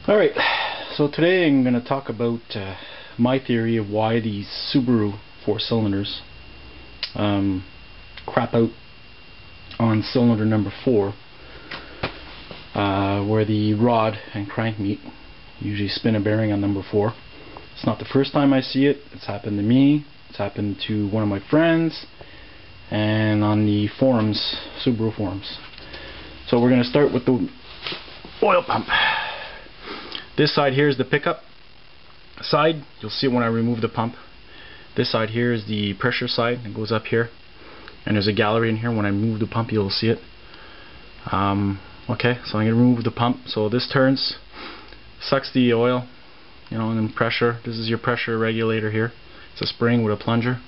Alright, so today I'm going to talk about my theory of why these Subaru 4-cylinders crap out on cylinder number 4, where the rod and crank meet. Usually spin a bearing on number 4. It's not the first time I see it. It's happened to me, it's happened to one of my friends, and on the forums, Subaru forums. So we're going to start with the oil pump. This side here is the pickup side. You'll see it when I remove the pump. This side here is the pressure side. It goes up here, and there's a gallery in here. When I move the pump, you'll see it. Okay, so I'm going to remove the pump. So this turns, sucks the oil, and then pressure. This is your pressure regulator here. It's a spring with a plunger.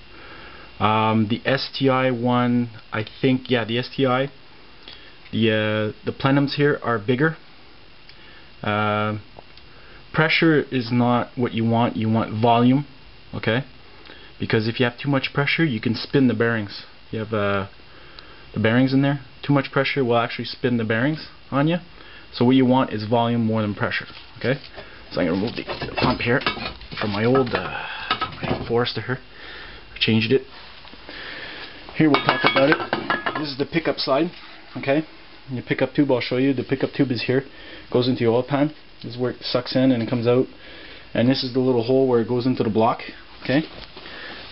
The STI one, I think, yeah, the STI. The plenums here are bigger. Pressure is not what you want. You want volume, okay? Because if you have too much pressure, you can spin the bearings. You have the bearings in there. Too much pressure will actually spin the bearings on you. So what you want is volume more than pressure, okay? So I'm gonna remove the pump here from my old my Forester here. I changed it. Here we'll talk about it. This is the pickup side, okay? The pickup tube, I'll show you. The pickup tube is here. Goes into the oil pan. This is where it sucks in and it comes out. And this is the little hole where it goes into the block. Okay?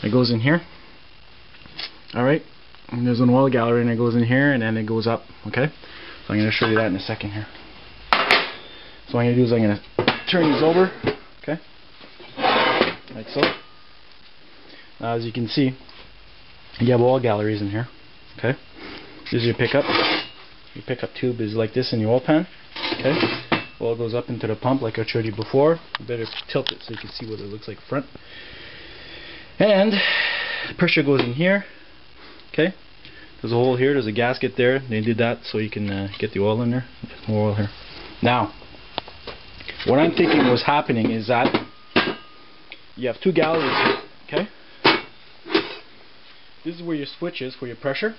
It goes in here. Alright. And there's an oil gallery and it goes in here and then it goes up. Okay? So I'm going to show you that in a second here. So what I'm going to do is I'm going to turn these over. Okay? Like so. Now as you can see, you have oil galleries in here. Okay? This is your pickup. Your pickup tube is like this in your oil pan. Okay? Oil goes up into the pump like I showed you before. You better tilt it so you can see what it looks like front. And pressure goes in here. Okay? There's a hole here, there's a gasket there. They did that so you can get the oil in there. There's more oil here. Now, what I'm thinking was happening is that you have two galleries here. Okay? This is where your switch is for your pressure.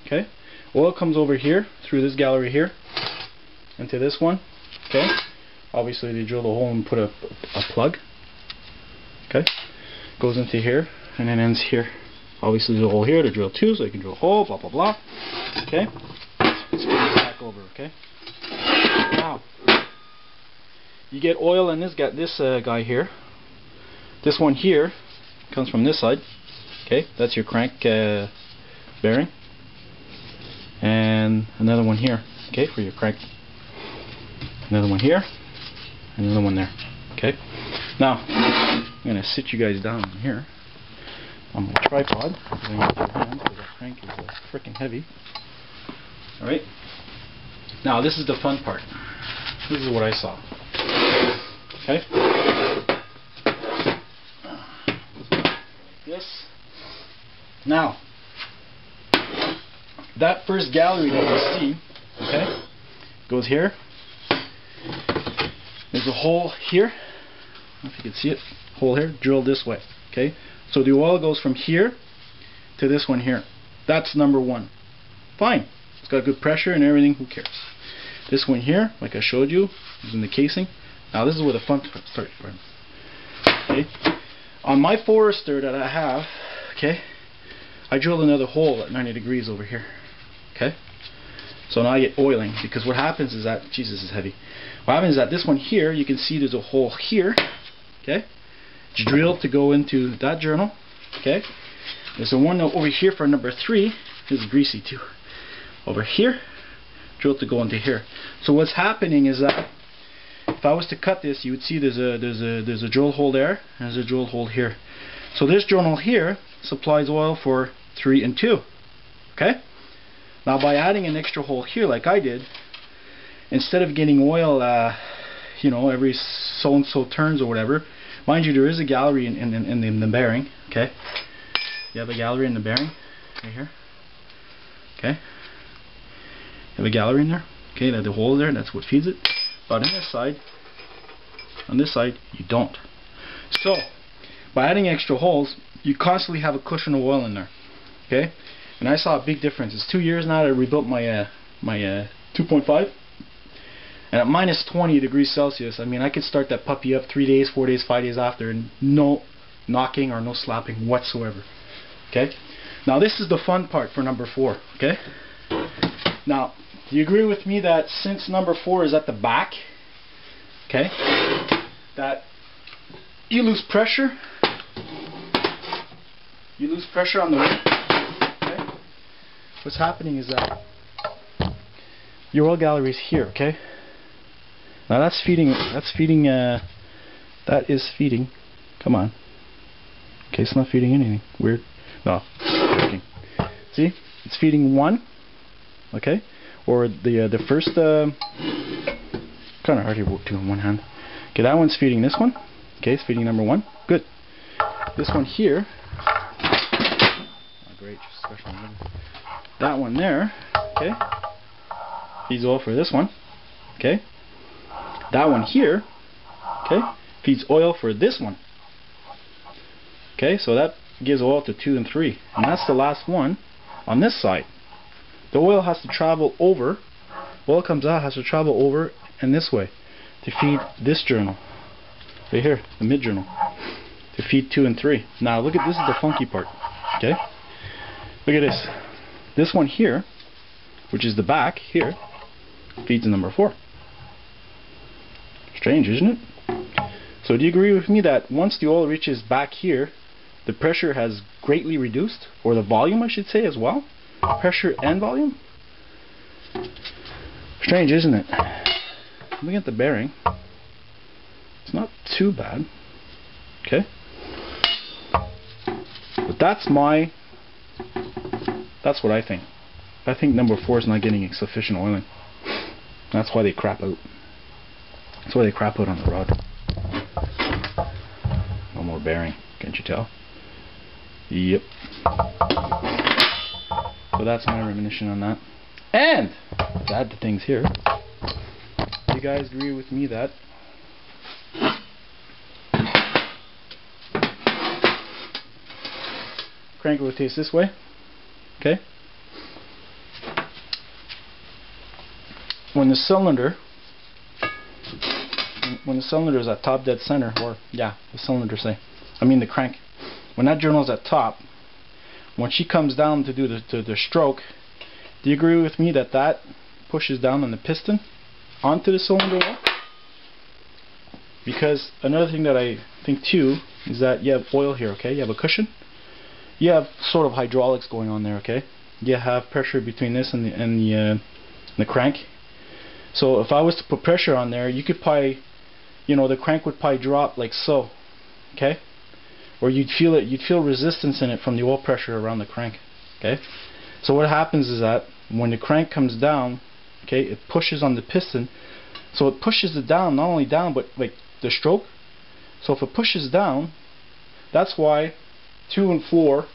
Okay? Oil comes over here through this gallery here into this one. Okay, obviously they drill the hole and put a plug. Okay, goes into here and then ends here. Obviously there's a hole here to drill two, so you can drill a hole. Blah blah blah. Okay, spin this back over. Okay, now you get oil in this guy here. This one here comes from this side. Okay, that's your crank bearing, and another one here. Okay, for your crank. Another one here, and another one there. Okay. Now I'm gonna sit you guys down here on my tripod. I'm gonna get your hands because that crank is freaking heavy. All right. Now this is the fun part. This is what I saw. Okay. This. Now that first gallery that you see, okay, goes here. There's a hole here. I don't know if you can see it. Hole here, drilled this way. Okay? So the oil goes from here to this one here. That's number one. Fine. It's got good pressure and everything. Who cares? This one here, like I showed you, is in the casing. Now this is where the fun starts from. Okay? On my Forester that I have, okay, I drilled another hole at 90 degrees over here. Okay? So now I get oiling, because what happens is that, Jesus, is heavy. What happens is that this one here, you can see there's a hole here, okay? It's drilled to go into that journal, okay? There's a one over here for number 3. This is greasy too. Over here, drilled to go into here. So what's happening is that if I was to cut this, you would see there's a drill hole there, and there's a drill hole here. So this journal here supplies oil for 3 and 2, okay? Now by adding an extra hole here like I did, instead of getting oil every so and so turns or whatever, mind you there is a gallery in the bearing, okay? You have a gallery in the bearing right here, okay? You have a gallery in there, okay? There's a hole there, that's what feeds it. But on this side you don't. So by adding extra holes, you constantly have a cushion of oil in there, okay? And I saw a big difference. It's 2 years now that I rebuilt my 2.5, And at minus 20 degrees Celsius, I mean, I could start that puppy up 3 days, 4 days, 5 days after, and no knocking or no slapping whatsoever. Okay? Now this is the fun part for number 4. Okay? Now, do you agree with me that since number 4 is at the back, okay, that you lose pressure? You lose pressure on the wheel. Okay? What's happening is that your oil gallery is here, okay? Now that is feeding, come on. Okay, it's not feeding anything. Weird. No, working. See? It's feeding 1, okay? Or the first, kind of hard to do in one hand. Okay, that one's feeding this one. Okay, it's feeding number 1. Good. This one here, oh, great, special. That one there, okay, feeds oil for this one. Okay. That one here, okay, feeds oil for this one. Okay, so that gives oil to 2 and 3, and that's the last one on this side. The oil has to travel over. Oil comes out, has to travel over and this way to feed this journal right here, the mid journal, to feed 2 and 3. Now look at this, is the funky part. Okay, look at this. This one here, which is the back here, feeds number 4. Strange, isn't it? So do you agree with me that once the oil reaches back here, the pressure has greatly reduced, or the volume I should say as well? Pressure and volume? Strange, isn't it? Looking at the bearing, it's not too bad. Okay? But that's what I think. I think number 4 is not getting sufficient oiling. That's why they crap out. That's why they crap out on the rod. No more bearing, can't you tell? Yep. So that's my reminiscence on that. And to add to things here, you guys agree with me that crank rotates this way. Okay? When the cylinder is at top dead center, or yeah, the cylinder say, I mean the crank, when that journal is at top, when she comes down to do the stroke, do you agree with me that that pushes down on the piston onto the cylinder wall? Because another thing that I think too is that you have oil here, okay? You have a cushion. You have sort of hydraulics going on there, okay? You have pressure between this and the crank. So if I was to put pressure on there, you could probably, you know, the crank would probably drop like so, okay? Or you'd feel it, you'd feel resistance in it from the oil pressure around the crank, okay? So what happens is that when the crank comes down, okay, it pushes on the piston, so it pushes it down, not only down, but like the stroke. So if it pushes down, that's why 2 and 4,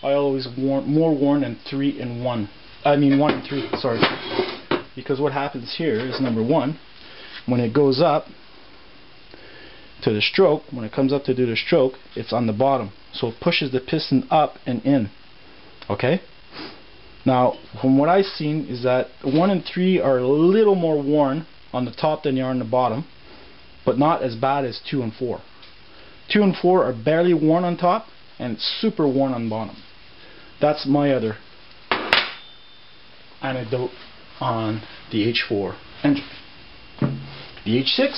I always more warn than 3 and 1. I mean 1 and 3, sorry. Because what happens here is number 1, when it goes up to the stroke, when it comes up to do the stroke, it's on the bottom. So it pushes the piston up and in. Okay? Now, from what I've seen is that 1 and 3 are a little more worn on the top than they are on the bottom, but not as bad as 2 and 4. 2 and 4 are barely worn on top and super worn on bottom. That's my other anecdote on the H4 engine. The H6,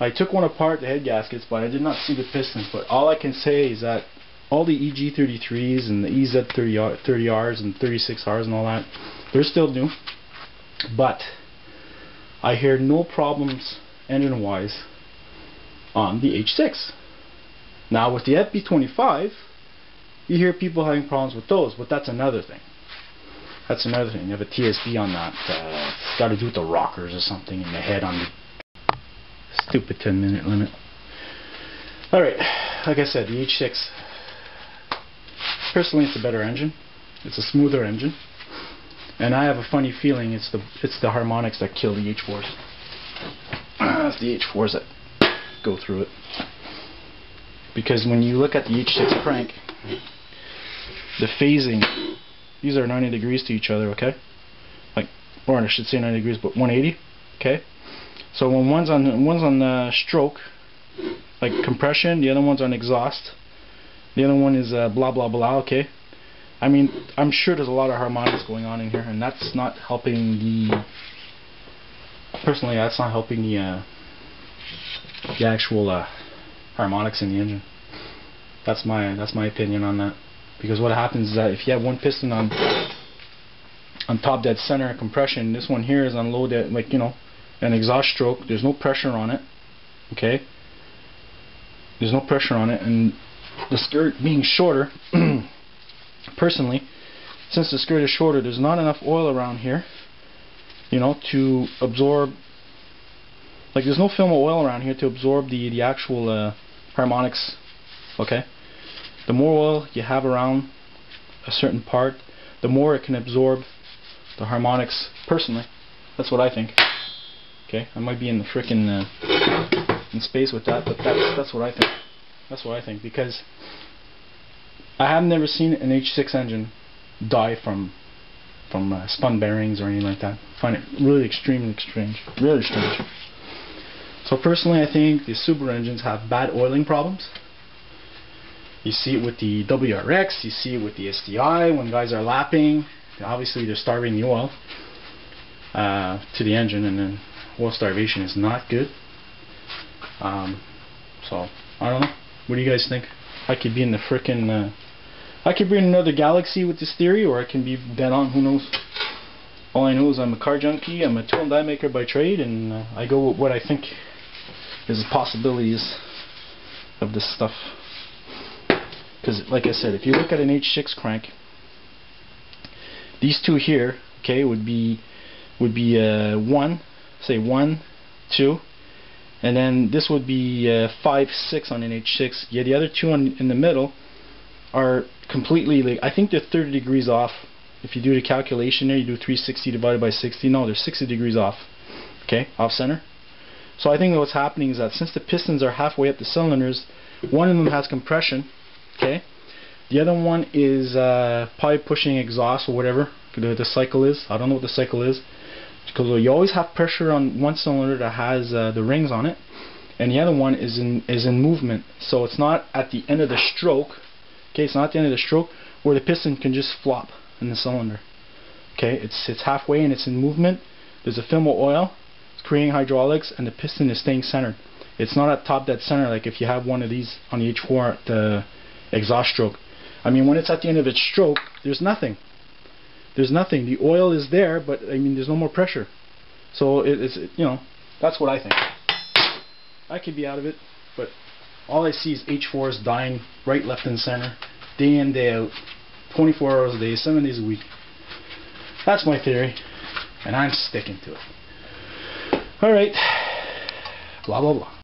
I took one apart, the head gaskets, but I did not see the pistons. But all I can say is that all the EG33s and the EZ30Rs and 36Rs and all that, they're still new. But I hear no problems engine-wise on the H6. Now with the FB25, you hear people having problems with those, but that's another thing. That's another thing. You have a TSB on that. It's got to do with the rockers or something in the head on the stupid 10-minute limit. Alright, like I said, the H6, personally it's a better engine. It's a smoother engine. And I have a funny feeling it's the harmonics that kill the H4s. It's the H4s that go through it. Because when you look at the H6 crank, the phasing, these are 90 degrees to each other, okay? Like or I should say 90 degrees, but 180. Okay, so when one's on stroke, like compression, the other one's on exhaust, the other one is blah blah blah. Okay, I mean, I'm sure there's a lot of harmonics going on in here, and that's not helping the. Personally, that's not helping the actual harmonics in the engine. That's my opinion on that. Because what happens is that if you have one piston on top dead center compression, this one here is on low dead, like, you know, an exhaust stroke. There's no pressure on it. Okay. There's no pressure on it, and the skirt being shorter. Personally, since the skirt is shorter, there's not enough oil around here, you know, to absorb. Like, there's no film of oil around here to absorb the actual harmonics. Okay. The more oil you have around a certain part, the more it can absorb the harmonics. Personally, that's what I think. Okay, I might be in the frickin' in space with that, but that's what I think. That's what I think, because I have never seen an H6 engine die from spun bearings or anything like that. I find it really extremely strange, really strange. So personally, I think the Subaru engines have bad oiling problems. You see it with the WRX, you see it with the STI when guys are lapping. Obviously they're starving the oil to the engine, and then oil starvation is not good. So I don't know. What do you guys think? I could be in the frickin' I could be in another galaxy with this theory, or I can be dead on. Who knows? All I know is I'm a car junkie. I'm a tool and die maker by trade, and I go with what I think is the possibilities of this stuff. Because, like I said, if you look at an H6 crank, these two here, okay, would be 1, say 1, 2, and then this would be 5, 6 on an H6. Yeah, the other two in the middle are completely, like, I think they're 30 degrees off. If you do the calculation there, you do 360 divided by 60. No, they're 60 degrees off. Okay, off center. So I think what's happening is that since the pistons are halfway up the cylinders, one of them has compression. Okay, the other one is probably pushing exhaust or whatever the cycle is. I don't know what the cycle is, because you always have pressure on one cylinder that has the rings on it, and the other one is in movement. So it's not at the end of the stroke. Okay, it's not at the end of the stroke where the piston can just flop in the cylinder. Okay, it's halfway and it's in movement. There's a film of oil. It's creating hydraulics, and the piston is staying centered. It's not at top dead center like if you have one of these on the H4 at the exhaust stroke. I mean, when it's at the end of its stroke, there's nothing. There's nothing. The oil is there, but I mean, there's no more pressure. So it's you know, that's what I think. I could be out of it, but all I see is H4s dying right, left, and center, day in, day out, 24 hours a day, 7 days a week. That's my theory, and I'm sticking to it. All right. Blah blah blah.